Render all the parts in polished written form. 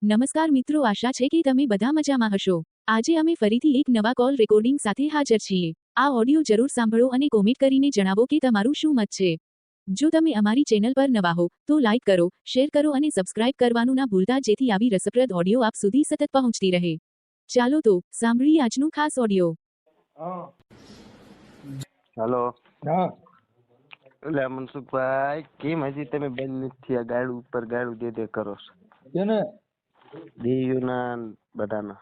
નમસ્કાર મિત્રો, આશા છે કે તમે બધા મજામાં હશો। આજે અમે ફરીથી એક નવા કોલ રેકોર્ડિંગ સાથે હાજર છીએ। આ ઓડિયો જરૂર સાંભળો અને કોમેન્ટ કરીને જણાવો કે તમારું શું મત છે। જો તમે અમારી ચેનલ પર નવા હો તો લાઈક કરો, શેર કરો અને સબસ્ક્રાઇબ કરવાનું ના ભૂલતા, જેથી આવી રસપ્રદ ઓડિયો આપ સુધી સતત પહોંચતી રહે। ચાલો તો સાંભળીએ આજનું ખાસ ઓડિયો। હેલો, હા એટલે મનસુખભાઈ, કેમ હજી તમે બંધ નથી થયા? ગાડું ઉપર ગાડું દે કરો છો તેને દેવીઓના બધાના।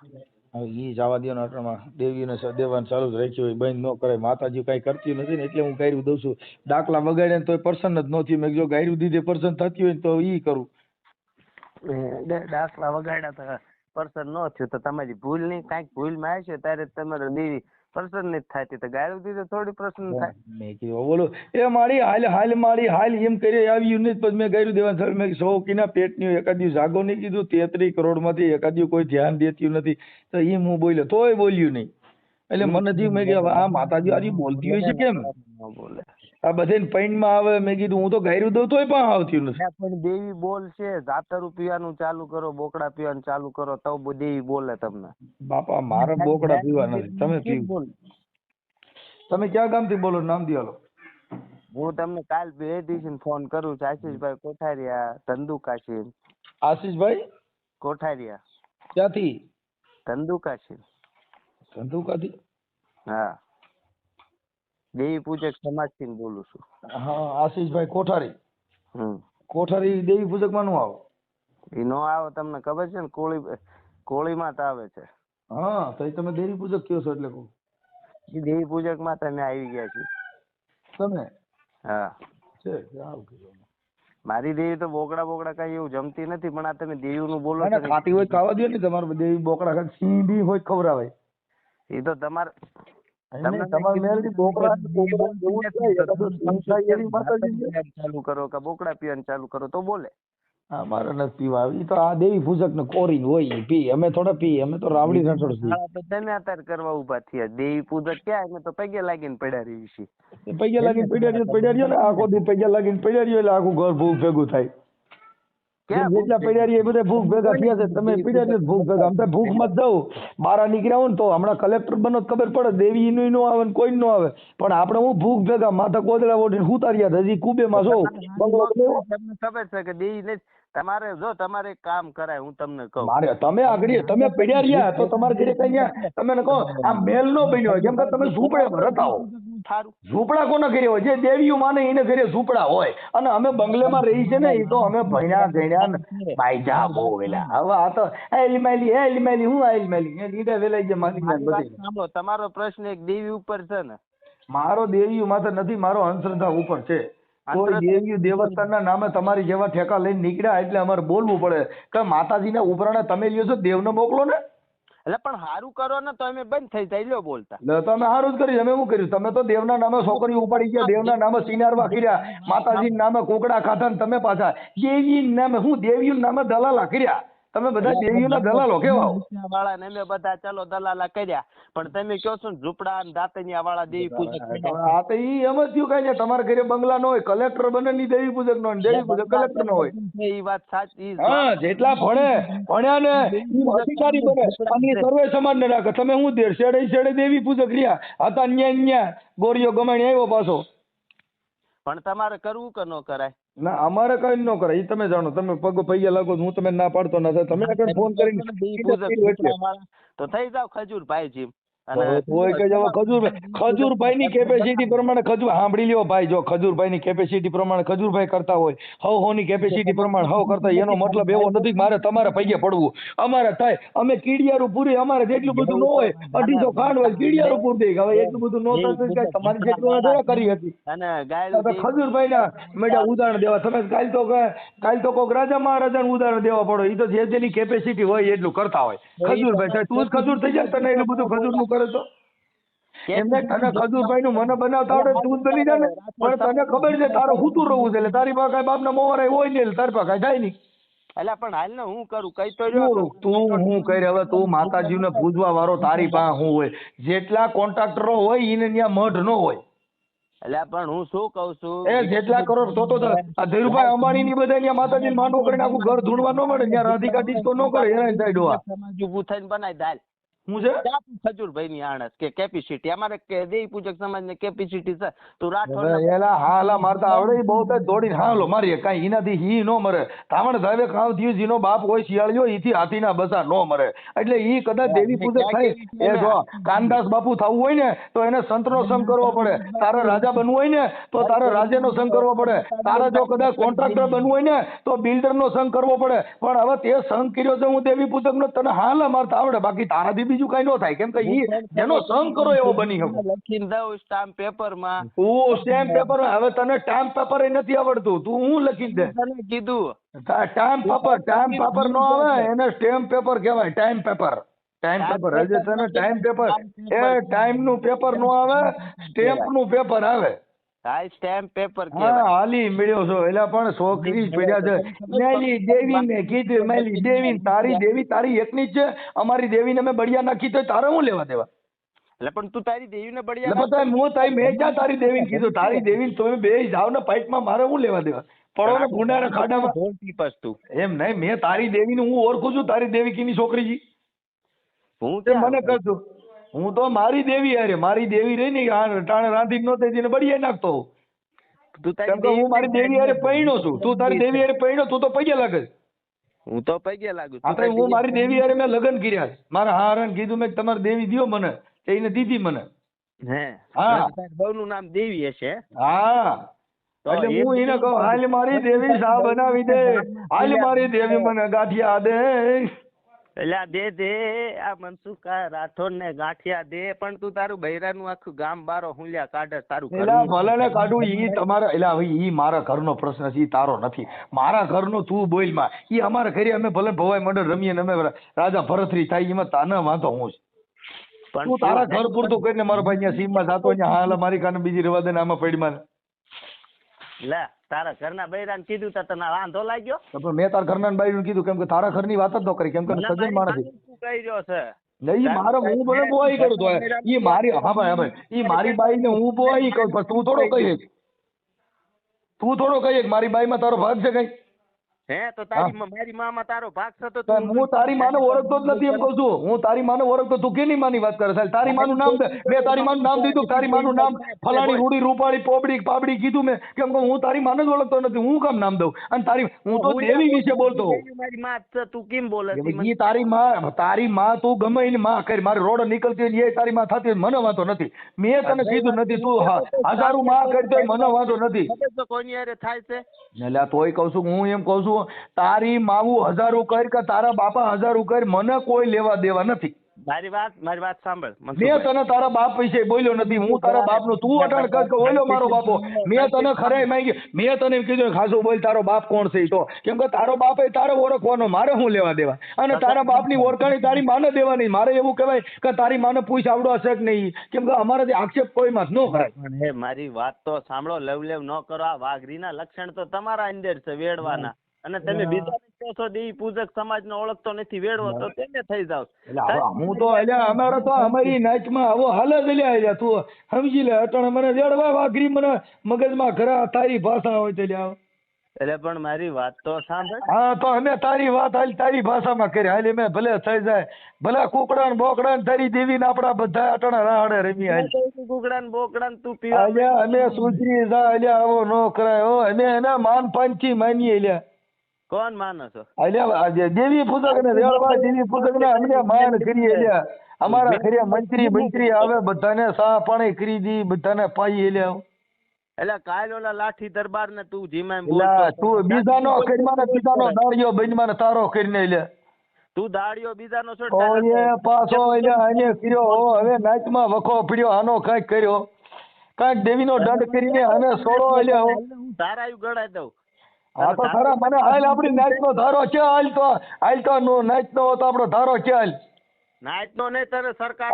હવે ઈ જવા દો ને, અટણમાં દેવીને દેવાનું ચાલુ જ રાખ્યું હોય, બંધ ન કરે। માતાજી કઈ કરતી નથી ને એટલે હું ગાયરું દઉં છું। ડાકલા વગાડ્યા ને તો પર્સન જ નથી। મેં જો ગાયરું દીધે પર્સન થતી હોય ને તો ઈ કરું। દાખલા વગાડ્યા તો પર્સન ન થયું તો તમારી ભૂલ નહીં, કાંઈક ભૂલ માં આવશે ત્યારે તમારે દેવી પર્સન નથી થતી, તો ગાડું દીધે થોડી પર્સન થાય। મેં કીધું બોલો એ મારી હાલ હાલ મારી હાલ એમ કરી આવ્યું નહીં, પછી મેં ગાયરું દેવાનું ચાલુ। મેં શોકીના પેટની એકાદ્યું જાગો નહીં કીધું, 33 કરોડ માંથી એકાદ્યું કોઈ ધ્યાન દેતું નથી, તો એમ હું બોલ્યો તોય બોલ્યું નહીં। એટલે મને થયું, મેં કીધું આ માતાજી આજે બોલતી હોય છે કેમ? બોલે આ બધે પૈણમાં આવે। મેં કીધું હું તો ગાયરું દઉં તોય પણ આવતી નથી। પણ દેવી બોલ છે, જાતરું પીવાનું ચાલુ કરો, બોકડા પીવાનું ચાલુ કરો તો દેવી બોલે તમને। બાપા મારે બોકડા પીવા નથી, તમે પીવો। તમે ક્યાં ગામથી બોલો? નામ દિયાલો। હું તમને કાલ બે દિવસ ફોન કરું છું। આશીષભાઈ કોઠારિયા, ધંધુકાશી। આશીષભાઈ કોઠારિયા ક્યાંથી? ધંધુકાશી। ધંધુકાથી? હા, દેવી પૂજક સમાજથી બોલું છું। હા, આશીષભાઈ કોઠારી। હમ, કોઠારી દેવી પૂજક માં નું આવો? એ નો આવે, તમને ખબર છે ને? કોળીમાં તો આવે છે। હા, તો તમે દેવી પૂજક કયો છો એટલે કહું। એ દેવી પૂજક માં તમે આવી ગયા છો તમે? હા, છે આવું કીધું। મારી દેવી તો બોકડા બોકડા કઈ એવું જમતી નથી, પણ આ તમે દેવી નું બોલો છો ને, ખાટી હોય ખાવા દો ને। તમારે દેવી બોકડા ખાય, સિંહ બી હોય ખવડાવે। એ તો તમારે તમારે મેલડી બોકડા ચાલુ કરો કે બોકડા પીવાનું ચાલુ કરો તો બોલે। હા, મારે નથી પીવા। ઈ તો આ દેવી પૂજક ને કોરી હોય ઈ પી, અમે થોડા પી, અમે તો રાવડી રસોડ પી। તો તમે અત્યારે કરવા ઉભા થયા? દેવી પૂજક ક્યાં? અમે તો પગે લાગીને પડ્યા રહી છીએ। પૈયા લાગીને પડ્યા રહ્યો ને, આખો દી પૈયા લાગીને પડ્યા રહ્યો એટલે આખું ઘર ભૂખ ભેગું થાય। જેટલા પડ્યા રહીએ બધા ભૂખ ભેગા થયા છે। તમે પડ્યા રહ્યો ભૂખ ભેગા, આમ તો ભૂખ માં જાવ બહાર નીકળ્યા હોય ને તો હમણાં કલેક્ટર બનો ખબર પડે, દેવી નું નો આવે ને કોઈ નો આવે, પણ આપણે હું ભૂખ ભેગા માથા કોદડા ઓઢીને ઉતાર્યા હજી કુબે માં છો। તમને ખબર છે કે દેવી નથી? તમારે જો તમારે કામ કરાય, હું તમને કહું, મારે તમે આગળ તમે પડ્યા રહ્યા તો તમારે ઘરે કઈ ગયા તમે કહો આ મેલ નો બન્યો હોય, કેમ કે તમે ઝૂંપડે રતાઓ। ઝૂંપડા કોના ઘરે હોય? જે દેવીઓ માને એને ઘરે ઝૂંપડા હોય, અને અમે બંગલેમાં રહી છે ને, એ તો અમે ભણ્યા ગણ્યા બાઈજા બહુ વેલા। હવે આ તો એલમેલી હું એલમેલી લીધા વેલાઈ જે માલિક। તમારો પ્રશ્ન એક દેવી ઉપર છે ને? મારો દેવીઓ માથે નથી, મારો અંધશ્રદ્ધા ઉપર છે। કોઈ દેવી દેવસ્થાનના નામે તમારી જેવા ઠેકા લઈને નીકળ્યા એટલે અમારે બોલવું પડે કે માતાજીના ઉપરાણે તમે લ્યો છો, દેવને મોકલો ને। એટલે પણ સારું કરો ને તો અમે બંધ થઈ જાય લ્યો બોલતા। તમે સારું જ કર્યું, અમે શું કર્યું? તમે તો દેવના નામે છોકરીઓ ઉપાડી ગયા, દેવના નામે સિનારવા કર્યા, માતાજીના નામે કોકડા ખાધા ને તમે પાછા દેવીના નામે હું દેવીના નામે દલાલા કર્યા। તમે બધા દેવીઓના દલાલો કેવા વાળા ને અમે બધા ચાલો દલાલા કર્યા, પણ તમે કહો છો ને ઝૂંપડા અને દાતણિયા વાળા દેવી પૂજક? આ તો ઈ એમ જ થયું કઈ ને, તમારા ઘરે બંગલા ન હોય, કલેક્ટર બને ની દેવી પૂજક નો, દેવી પૂજક કલેક્ટર નો હોય। એ વાત સાચી। હા, જેટલા ભણ્યા ને અધિકારી બને અને સર્વે સમાજ ને રાખે। તમે હું શેડે દેવી પૂજક રહ્યા હતા, ન્યા ગોરીઓ ગમાણી આવ્યો પાછો। પણ તમારે કરવું કે ન કરાય? ના, અમારે કઈ ન કરે, એ તમે જાણો। તમે પગ પૈયા લાગો, હું તમે ના પાડતો નથી, તમે આગળ ફોન કરીને તો થઈ જાવ ખજૂરભાઈ જીમ। ખજૂરભાઈ ની કેપેસિટી પ્રમાણે સાંભળી લ્યો ભાઈ, જો ખજૂરભાઈ ની કેપેસિટી પ્રમાણે ખજૂરભાઈ કરતા હોય, હવ ની કેપેસિટી પ્રમાણે હવ કરતા, એનો મતલબ એવો નથી મારે તમારે પૈયે પડવું। અમારે થાય, અમે કીડિયારું પૂરી, અમારે જેટલું બધું ન હોય 250 ખાંડ હોય કીડિયારું પૂરી, હવે એટલું બધું ન થતું, તમારી જેટલું થોડા કરી હતી। ખજૂરભાઈ ના મેડા ઉદાહરણ દેવા, તમે કાલ તો કોક રાજા મહારાજા નું ઉદાહરણ દેવા પડો, એ તો જે જેની કેપેસિટી હોય એટલું કરતા હોય। ખજૂરભાઈ તું જ ખજૂર થઈ જાય, તને એટલું બધું ખજૂર નું કરે તો એમને તને ખજૂરભાઈ નું મને બનાવતા આવડે તું જ બની જાય ને, પણ તને ખબર છે તારે હુતું રહેવું છે, એટલે તારી પાસે કઈ બાપના મોહરાય હોય નહીં, એટલે તારી પાસે કઈ થાય નહીં। એટલે પણ હાલ ને હું કરું કઈ તો તું હું કરે? હવે તું માતાજીને પૂજવા વાળો તારી પાસે હું હોય? જેટલા કોન્ટ્રાક્ટરો હોય એને ત્યાં મઢ ન હોય, એટલે પણ હું શું કઉ છું, એ જેટલા કરોડ તો આ ધીરુભાઈ અંબાણી ની બધા ત્યાં માતાજી માંડવો કરીને આખું ઘર ધૂણવા ન મળે, ત્યાં રાધિકા ડિસ્કો ન કરે, એના થાય ડોહા. સમાજ ઉભું થઈને બનાય દાલ શું છે? ખજૂરભાઈ ની આણસ કે કેપેસિટી અમારે કે દેવી પૂજક સમાજ ની કેપેસિટી છે, તું રાઠોડ હવે એલા હાલા મારતા આવડે ઈ બહુ તો દોડીને હાલો મારીએ, કાંઈ એનાથી ઈ નો મરે. ધામણ સાહેબે કામ થયું, જેનો બાપ હોય શિયાળિયો ઈથી હાથીના બસા નો મરે. એટલે ઈ કદાચ દેવી પૂજક થાય, એ જો કાનદાસ બાપુ થવું હોય ને તો એને સંતનો સંગ કરવો પડે, તારે રાજા બનવું હોય ને તો તારે રાજાનો સંગ કરવો પડે, તારે જો કદાચ કોન્ટ્રાક્ટર બનવું હોય ને તો બિલ્ડરનો સંગ કરવો પડે. પણ હવે તે સંગ કર્યો છે હું દેવી પૂજકનો, તને હાલા મારતા આવડે, બાકી તારાથી બીજું કઈ નો થાય, કેમ કે ઈ જેનો સંગ કરો એવો બની શકો. લખીને દઉં સ્ટામ્પ પેપર માં, તું સ્ટેમ્પ પેપર, હવે તને સ્ટામ્પ પેપર નથી આવડતું, તું હું લખી દે. તને કીધું સ્ટામ્પ પેપર નો આવે, એને સ્ટેમ્પ પેપર કહેવાય, ટાઈમ પેપર. ટાઈમ પેપર હજે તને ટાઈમ પેપર, એ ટાઈમ નું પેપર નો આવે, સ્ટેમ્પ નું પેપર આવે. હા સ્ટેમ્પ પેપર હા કહેવાય. હાલી મળ્યો છો, એટલે પણ છોકરી જ પડ્યા છે. મેલી દેવી ને કીધું, મેલી દેવી, તારી દેવી તારી એકની જ છે, અમારી દેવીને મેં બળિયા નાખી તો તારે શું લેવા દેવા? એટલે પણ તું તારી દેવીને એટલે બળિયા બધા હું તારી મેં ક્યાં તારી દેવીને કીધું, તારી દેવીને તમે બે જાવ ને પાઇટમાં, મારે શું લેવા દેવા? પડો ને ગુંડાના ખાડામાં. ઢોલ તું એમ નહીં, મેં તારી દેવીને હું ઓળખું છું, તારી દેવી કીની છોકરી જી હું તે મને કહું, હું તો મારી દેવી અરે મારી દેવી રહી ને ટાણે રાંધી નહોતી તેને બળિયા નાખતો હોઉં. તું કેમ કે હું મારી દેવી હારે પૈણો છું, તું તારી દેવી હારે પૈણો, તું તો પગે લાગે. હું તો પગે લાગુ. આપણે હું મારી દેવી હારે મેં લગ્ન કર્યા, મારા હારણ કીધું મેં તમારી દેવી દ્યો મને, એને દીધી મને. હે હા બહુનું નામ દેવી હશે. હા એટલે હું એને કહું, હાલ મારી દેવી શા બનાવી દે, હાલ મારી દેવી મને ગાંઠિયા દે. એટલે દે આ મનસુખા રાઠોડ ને ગાંઠિયા દે, પણ તું તારું બૈરાનું આખું ગામ બારો હુલ્યા કાઢે, તારું એલા ભલે ને કાઢું, ઈ તમારા એલા હવે ઈ મારા ઘરનો પ્રશ્ન છે, ઈ તારો નથી. મારા ઘરનો તું બોલ માં, ઈ અમારા ઘરે અમે ભલે ભવાઈ મંડળ રમીએ ને અમે રાજા ભરતરી થાય, એમાં તાને વાંધો હું છે. તું તારા ઘર પૂરતું કરીને મારો ભાઈ ત્યાં સીમમાં જાતો અહીંયા હાલ મારી કાને બીજી રવા દે ને આમાં પડીમાં. લે તારા ઘરના બૈરાને કીધું તો તને વાંધો લાગ્યો? પણ મેં તારા ઘરના બાઈનું કીધું, કેમ કે તારા ઘરની વાત જ ન કરી, કેમ કે સજન માણસ છે. શું કહી રહ્યો છે? નહીં મારે હું ભલે બોવાઈ કરું તો ઈ મારી, હા ભાઈ ઈ મારી બાઈ ને હું બોવાઈ કરું, પણ તું થોડો કહીએ, તું થોડો કહીએ મારી બાઈ માં તારો ભાગ છે કઈ? હે તો તારી મારી મામાં તારો ભાગ છે તો હું તારી માને ઓળખતો જ નથી એમ કહું છું, હું તારી માને ઓળખતો, તું કેની માની વાત કરે છે? તારી માનું નામ દે, મેં તારી માનું નામ દીધું, તારી માનું નામ ફલાણી રૂડી રૂપાળી પોબડી પાબડી કીધું મેં, કેમ કે હું તારી માને જ ઓળખતો નથી, હું કામ નામ દઉં? અને તારી હું તો દેવી વિશે બોલતો હોઉં. મારી માં છે, તું કેમ બોલે? ઈ તારી માં તું ગમે એની માં કરી, મારી રોડ નીકળતી હોય એ તારી માં થતી હોય, મને વાંધો નથી. મેં તને કીધું નથી, તું હજારો માં કરતો હોય, મને વાંધો નથી. કોઈની હારે થાય છે એટલે તોય કઉ છું, હું એમ કઉ છું, તારી માવું હજારો કર કે તારા બાપા હજારો કર, મને કોઈ લેવા દેવા નથી. મારી વાત સાંભળ. મેં તને તારા બાપ વિશે બોલ્યો નથી, હું તારા બાપ નું તું અટાણ કર કે ઓલો મારો બાપો. મેં તને ખરાઈ માંગી, મેં તને એમ કીધું ખાસું બોલ તારો બાપ કોણ છે, તો કેમ કે તારો બાપ એ તારે ઓળખવાનો, મારે શું લેવા દેવા? અને તારા બાપની ઓળખાણી તારી માને દેવાની, મારે એવું કહેવાય કે તારી માને પૂછ આવડો હશે કે નહીં, કેમ કે અમારાથી આક્ષેપ કોઈ માં ન કરાય. મારી વાત તો સાંભળો, લવલેવ ન કરો. આ વાઘરીના લક્ષણ તો તમારા અંદર છે વેડવાના, અને તમે બીજા કહો છો દેવી પૂજક સમાજ ને ઓળખતો નથી, વેડવો તો તેને થઈ જાવ. હું તો અમારે તો અમારી નાચમાં આવો હાલ જ લ્યા, તું સમજી લે. અટણ મને વેડવા વાઘરી મને મગજમાં ખરા તારી ભાષા હોય તો લ્યા. એટલે પણ મારી વાત તો સાંભળ. હા તો અમે તારી વાત હાલ તારી ભાષામાં કરી હાલી, મેં ભલે થઈ જાય, ભલે કુકડા ને બોકડા ને તારી દેવી ને આપડા બધા અટણા રાહડે રમી હાલ. કુકડા ને બોકડા ને તું પીવા અમે સુધરી જા અલ્યા, આવો નો કરાય હો. અમે એના માન પાંચી માનીએ લ્યા. કોણ માનો છો? અલ્યા દેવી પૂજક ને રેળવા દેવી પૂજક ને અમને માન કરીએ લ્યા. અમારા ઘરે મંત્રી આવે, બધાને સા પાણી કરી દી, બધાને પાઈ લ્યા. એટલે કાલ ઓલા લાઠી દરબાર ને તું જીમાં તું બીજાનો કરીમાં બીજાનો દાળિયો બનીમાં તારો કરીને લે. તું દાળિયો બીજાનો છોડ. ઓય પાછો આને કર્યો, હવે નાચમાં વખો પડ્યો, આનો કાંઈક કર્યો, કાંઈક દેવીનો દંડ કરીને આને છોડો. એટલે તારા યુ ગળાઈ દઉં. હા તો ખરા, મને હાલ આપડી નાચનો ધારો છે, હાલ તો નાચનો હતો આપણો ધારો છે. હાલ નાચનો નહીં તારે સરકાર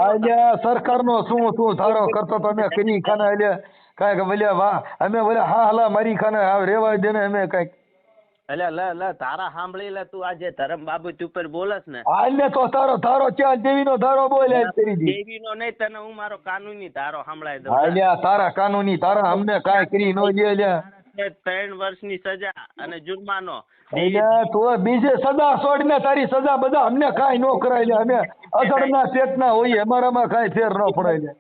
સરકારનો શું ધારો કરતો તમે કરી ખાને. એટલે કાંઈક બોલ્યા વાહ અમે બોલ્યા હા હલા મારી ખાને રેવા દે ને, અમે કાંઈક એટલે લે તારા સાંભળી લે તું આજે ધરમ બાબુ ઉપર બોલસ ને હાલ તો તારો ચાલ દેવીનો ધારો બોલ આજ કરી દી. દેવીનો નહીં તને હું મારો કાનૂની ધારો સંભળાઈ દઉં. હાલ્યા તારા કાનૂની તારા અમને કાંઈ કરી નો દે લ્યા. 3 વર્ષની સજા અને જુર્માનો. હાલ્યા તું બીજે સજા છોડીને તારી સજા બધા અમને કાંઈ નો કરાય લ્યા. અમે અસરના ચેતના હોઈએ અમારામાં કાંઈ ફેર ન પડાય લ્યા.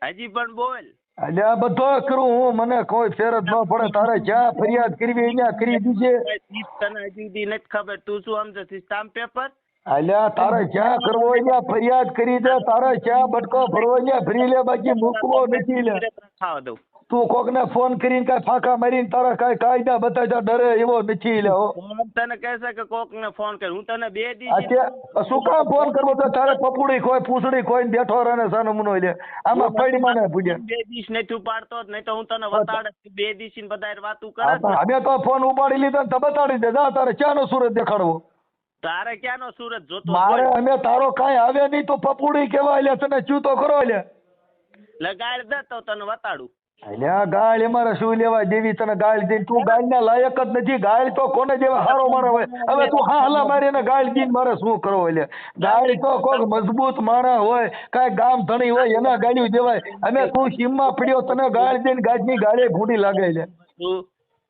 હજી પણ બોલ. અલ્યા બધો કરું હું મને કોઈ ફેર જ ન પડે. તારે જ્યાં ફરિયાદ કરવી અહીંયા કરી દીજે. તને હજી સુધી નથી ખબર તું શું સમજે સ્ટામ્પ પેપર. અલ્યા તારે જ્યાં કરવો હોય ફરિયાદ કરી દે. તારે જ્યાં બટકો ભરવો અહીંયા ભરી લે બાકી મૂકવો નથી લે. ખાવા દઉં. તું કોકને ફોન કરીને કાંઈ ફાંકા મારીને તારા કાંઈ કાયદા બતાવતા ડરે એવો નથી લે. તને કહેશે કે કોકને ફોન કર હું તને 2 દી શું કામ ફોન કરવો તો તારે પપુડી કોઈ પૂછડી કોઈ બેઠો રહે સાનો મુનો લે. આમાં પડી મને પૂજ્યા 2 દિવસ નથી ઉપાડતો નહીં તો હું તને વતાડે 2 દિવસ ની બધા વાતું કરે. અમે તો ફોન ઉપાડી લીધો ને તો બતાડી દે. જા તારે ક્યાંનો સુરત દેખાડવો. તારે ક્યાંનો સુરત જોતો. મારે અમે તારો કાંઈ આવે નહીં તો પપુડી કેવાય લે. તને ચૂતો કરો લે. લગાડ દે તો તને વતાડું. અલ્યા ગાળ અમારે શું લેવા દેવી તને ગાળ દઈને તું ગાળના લાયક જ નથી. ગાળ તો કોને જેવા હારો મારે હોય. હવે તું હા હલા મારી એને ગાળ દઈને મારે શું કરવો એટલે. ગાળ તો કોઈ મજબૂત માણસ હોય કાંઈ ગામ ધણી હોય એના ગાળ્યું દેવાય. અમે તું સીમમાં પડ્યો તને ગાળ દઈને ગાજની ગાળે ઘૂંટી લાગે છે.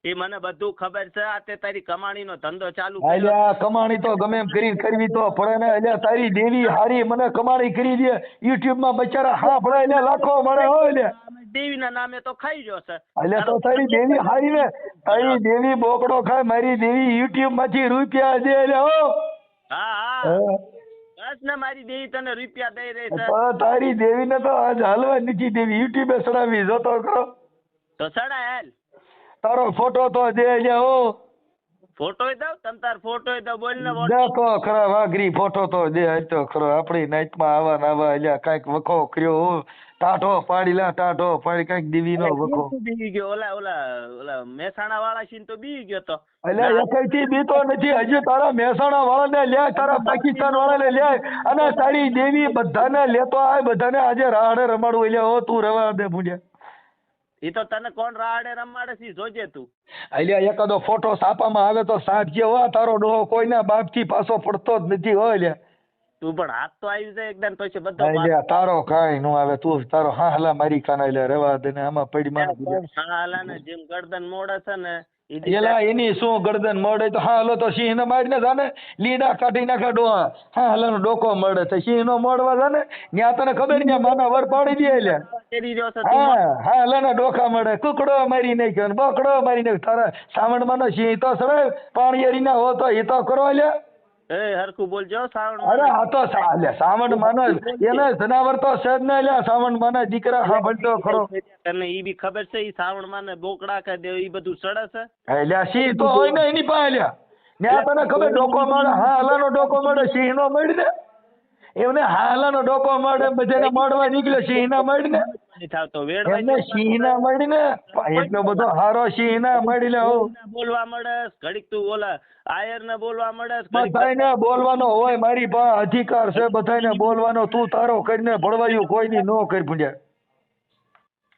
એ મને બધું ખબર છે. આ તે તારી કમાણીનો ધંધો ચાલુ અલ્યા કમાણી તો ગમે એમ કરીને કરવી તો પડે ને. અલ્યા તારી દેવી હારી મને કમાણી કરી દે. યુટ્યુબ માં બચારા હા ભરાય ને લાખો મળે હોય ને. દેવીના નામે તો ખાઈ જો છે. અલ્યા તો તારી દેવી હારી ને. તારી દેવી બોકડો ખાય. મારી દેવી યુટ્યુબ માંથી રૂપિયા દે લે હો. હા બસ ને મારી દેવી તને રૂપિયા દઈ રહી છે. તારી દેવી ને તો આજ હાલવા નથી દેવી. યુટ્યુબે ચડાવી જોતો કરો તો ચડાય હાલ. તારો ફોટો તો દે લે હો. ફોટો દઉં તમ તાર ફોટો દઉં બોલ ને. દેખો ખરા વાઘરી ફોટો તો દે તો ખરો. આપણી નાઈટ માં આવા ને આવા અલ્યા કાંઈક વખો કર્યો. ટાઢો પાડી લા ટાઢો પાડી કાંઈક દેવી નો વખો. બી ગયો ઓલા મહેસાણા વાળા સીન તો બી ગયો તો. અલ્યા એકઈથી બીતો નથી. હજી તારા મહેસાણા વાળા ને લે તારા પાકિસ્તાન વાળા ને લે અને તારી દેવી બધાને લેતો આય. બધાને આજે રાહડે રમાડવું એટલે હો તું રવા દે ભૂલ્યા. એ તો તને કોણ રાહડે રમાડે છે જોજે તું. અલ્યા એકાદો ફોટો છાપામાં આવે તો સાચજે હો. તારો ડોહો કોઈના બાપ થી પાછો પડતો જ નથી હો. લ્યા તું પણ હાથ તો આવી જાય એકદમ પછી બધો. અલ્યા તારો કાંઈ નો આવે. તું તારો હા હલા મારી કાના લે રેવા દે ને. આમાં પડી માં હા હલા ને જેમ ગરદન મોડે છે ને એલા એની શું ગરદન મળે તો હા હલો તો સિંહ ને મારીને જાને લીડા કાઢી નાખે ડોહા. હા હલાનો ડોકો મળે તો સિંહ નો મળવા જાને ત્યાં તને ખબર ને માના વર પાડી દે. લ્યા હા હલાના ડોકા મળે. કુકડો મારી નાખ્યો ને બકડો મારી નાખ્યો. તારા સાવણ માં નો સિંહ તો સડે પાણીયરી ના હો તો એ તો કરો. લ્યા હરખું બોલજો શ્રાવણ. અરે હા તો શ્રાવણ માનો એને જનાવર તો છે જ ને. લ્યા શ્રાવણ માના દીકરા હા ભણતો ખરો. તને ઈ બી ખબર છે ઈ શ્રાવણ માને બોકડા કે દે ઈ બધું સડે છે. લ્યા સિંહ તો હોય ને એની પાસે. લ્યા ત્યાં તને ખબર ડોકો મળે. હા હલાનો ડોકો મળે સિંહ નો મળી ને. એમને હા હલાનો ડોકો મળે બધાને મળવા નીકળે. સિંહ ના મળી ને. એમને સિંહ ના મળી ને. એટલો બધો હારો સિંહ ના મળી લે. બોલવા મળે ઘડીક તું ઓલા આયર ને બોલવા મળે. બધાને બોલવાનો હોય. મારી પાસે અધિકાર છે બધાને બોલવાનો. તું તારો કરીને ભળવાયું કોઈની નો કરી પૂજ્યા.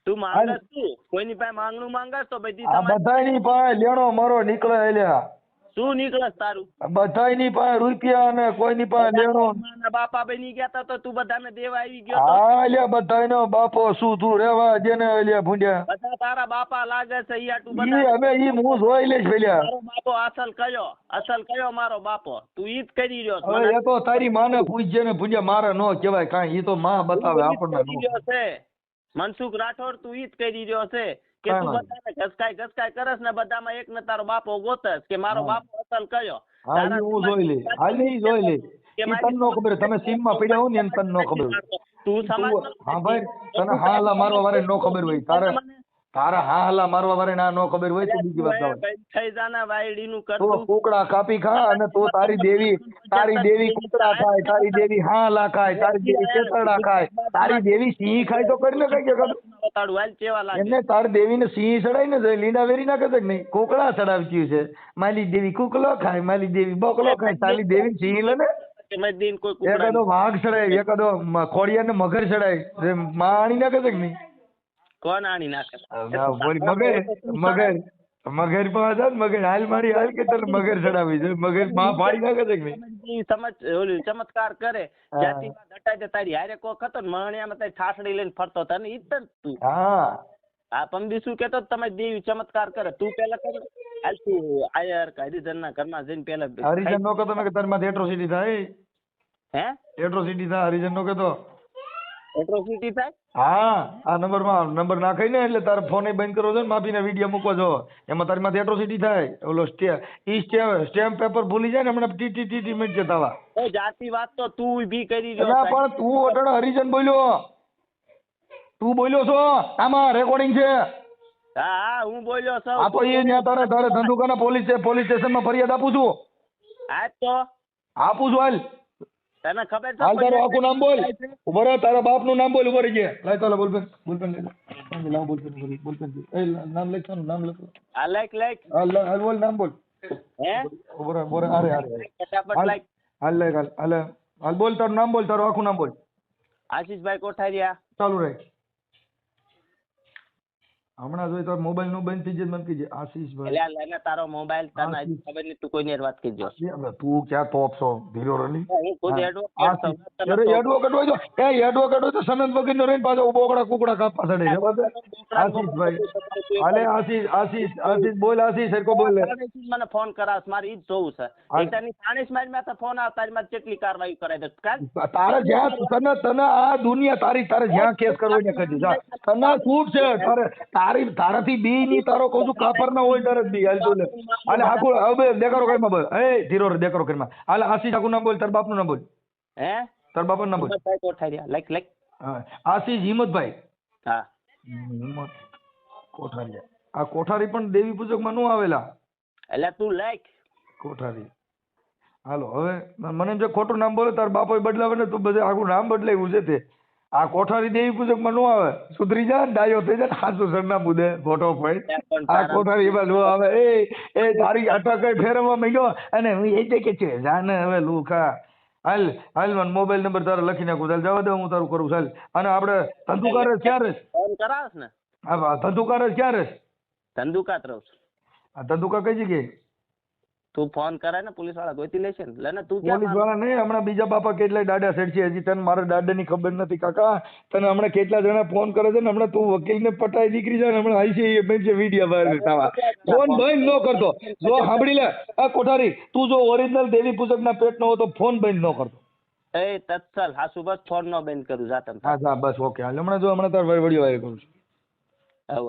તું માંગસ તું કોઈની પાસે માંગણું માંગસ તો બધી બધાની પાસે લેણો મારો નીકળે. લ્યા શું નીકળે તારું. બધાની પાસે રૂપિયા અને કોઈની પાસે લેણો. બાપા બની ગયા તા તો તું બધાને દેવા આવી ગયો. હા લ્યા બધાનો બાપો શું તું રેવા જેને લ્યા ભૂંડ્યા. બધા તારા બાપા લાગે છે. અમે ઈ હું જોઈ લઈશ પેલા. મારો બાપો અસલ કયો મારો બાપો. તું ઈ જ કરી રહ્યો છે. હવે એ તો તારી માને પૂછજે ને ભૂંડ્યા. મારે નો કહેવાય કાંઈ. ઈ તો માં બતાવે આપણને. મનસુખ રાઠોડ તું ઈ જ કરી રહ્યો છે કે તું બધાને ઘસકાય કરસ ને બધામાં એક ને તારો બાપો ગોતસ કે મારો બાપો અસલ કયો. હા હું જોઈ લે. હાલ ઈ જોઈ લે. ઈ તને નો ખબર. તમે સીમમાં પડ્યા હો ને એને તને નો ખબર. તું સમાજ હા ભાઈ તને હા હલા મારવા વારે નો ખબર હોય. તારા હા હલા મારવા વારે ના નો ખબર હોય તો બીજી વાત થઈ જાના વાયડી નું કર. તું કુકડા કાપી ખા અને તું તારી દેવી કુકડા ખાય. તારી દેવી હા હલા ખાય. તારી દેવી કેસરડા ખાય. તારી દેવી સિંહ ખાય તો કરીને કઈ કે એમને તારી દેવીને સિંહ ચડાય ને લીંડા વેરી નાખે છે નહીં. કુકડા ચડાવતી છે. માલી દેવી કુકલો ખાય. માલી દેવી બકલો ખાય. તારી દેવી સિંહ લે ને. એકાદો વાઘ ચડાય. એકાદો ખોડિયા ને મગર ચડાય. માં આણી નાખે છે કે નહીં. કોણ આણી નાખે. મગર મગર પાસે જા ને, મગર હાલ મારી હાલ કે તને મગર ચડાવી છે, મગર માં પાડી નાખે છે કે નહીં? સમજ ઓલી ચમત્કાર કરે હા. જાતિમાં દટાઈ દે તારી હારે કોક હતો ને મણિયામાં તારી ઠાસડી લઈને ફરતો તને ઈ જ ને તું હા આ પમદી શું કેતો તમે દેવી ચમત્કાર કરે તું પેલા કર હાલ તું આયર હરિજન ના ઘરમાં જઈને પેલા હરિજન નો કહેતો ને કે તારી માથે એટ્રોસિટી થાય, હે એટ્રોસિટી થાય, હરિજન નો કહેતો. એટ્રોસિટી થાય હા આ નંબર નાખાઈ ને એટલે તારે ફોન બંધ કરવો છે ને, માફીને વિડીયો મૂકવો છો, એમાં તારી માથે એટ્રોસિટી થાય. ઓલો સ્ટેમ્પ પેપર ભૂલી જાય ને હમણાં ટી મિનિટ જતા વા. એ જાતિ વાત તો તું ઊભી કરી એટલે રહ્યો પણ તું અટણ હરિજન બોલ્યો, તું બોલ્યો છો, આમાં રેકોર્ડિંગ છે. હા હા હું બોલ્યો છું આ તો એ ત્યાં તારે ધંધુકાના પોલીસ સ્ટેશનમાં ફરિયાદ આપું છું, આજ તો આપું છું. હાલ તને ખબર છે હાલ તારું આખું નામ બોલ. ઉભો રહે, તારા બાપ નું નામ બોલ. ઉભો રહી ગયા. લાય તારા બોલપેન લઈ લે. લાવ બોલપેન એ નામ લખ, નામ લખ. આ લાઈક હાલ બોલ, નામ બોલ. હે ઉભો રહે. અરે ફટાફટ લાઈક હાલ લે, હાલ બોલ, તારું નામ બોલ, તારું આખું નામ બોલ. આશીષભાઈ કોઠારિયા. ચાલુ રહે. હમણાં જોઈ તારો મોબાઈલ નું બંધ થઈ જાય મને કીજે. આશીષભાઈ એટલે લઈને તારો મોબાઈલ તને હજી ખબર નહીં તું કોઈની હારે વાત કરજો તું ક્યાં ટોપ છો ધીરો રલી? હું ખુદ એડવોકેટ છું. અરે એડવોકેટ હોય તો એડવોકેટ હોય તો સનદ વગર નો રહીને પાછો બોકડા કુકડા કાપવા ચડે છે. બસ આશીષભાઈ, હાલે આશીષ બોલ. આશીષ સરકો બોલ. મને ફોન કરાવશ મારે ઈ જ જોવું છે એકટાની 40 મારી માં ફોન આવે તારી માં કેટલી કાર્યવાહી કરાય દે કાલ તારે જ્યાં તને આ દુનિયા તારે જ્યાં કેસ કરવો ને કરી જા. તને છૂટ છે. તારાથી બી ની તારો કહું છું કાપર ના હોય તારે બી. હાલ બોલે. હાલે આખું હવે દેખાડો કઈ માં બોલ. એ ધીરો રે દેખાડો કઈ માં. હાલે આશીષ આખું નામ બોલ. તાર બાપ નું નામ બોલ. હે તાર બાપા નું નામ બોલ. હિંમતભાઈ કોઠારિયા લાઈક હા આશીષ હિંમતભાઈ. હા હિંમત કોઠારી. આ કોઠારી પણ દેવી પૂજક માં નું આવેલા. એટલે તું લાઈક કોઠારી. હાલો હવે મને એમ છે ખોટું નામ બોલે તાર બાપો બદલાવે ને તો બધે આખું નામ બદલાવ્યું છે તે. આ કોઠારી દેવી પૂજક માં નું આવે. સુધરી જા, ડાયો થઈ જાય, સાચું સરનામું દે ફોટો ભાઈ. આ કોઠારી એમાં નું આવે. એ તારી અટક ફેરવવા માંડ્યો અને હું એ કે છે જાને હવે લુખા. હાલ મને મોબાઈલ નંબર તારે લખી નાખું. ચાલ જવા દે, હું તારું કરું. ચાલ અને આપણે ધંધુકાર જ ક્યાં રહેશ? ફોન કરાવશ ને? હા ધંધુકાર જ ક્યાં રહેશ? ધંધુકાત રહું છું. આ ધંધુકા કઈ જગ્યાએ? તું ફોન કરે ને પોલીસ વાળા ગોતી લેશે ને એટલે તું ક્યાં પોલીસ વાળા નહીં, હમણાં બીજા બાપા કેટલાય દાડા સેટ છે. હજી તને મારા દાદાની ખબર નથી કાકા. તને હમણાં કેટલા જણા ફોન કરે છે ને હમણાં તું વકીલને પટાઈ નીકળી જાય ને હમણાં આવી છે વિડીયો વાયરલ થવા. ફોન બંધ ન કરતો. જો સાંભળી લે આ કોઠારી, તું જો ઓરિજિનલ દેવી પૂજક ના પેટ નો હોય તો ફોન બંધ ન કરતો. એ તત્સલ હા સુબહ ફોન નો બંધ કરું જા તમે. હા બસ ઓકે. હાલ હમણાં તાર વિડીયો વાયરલ કરું છું. આવ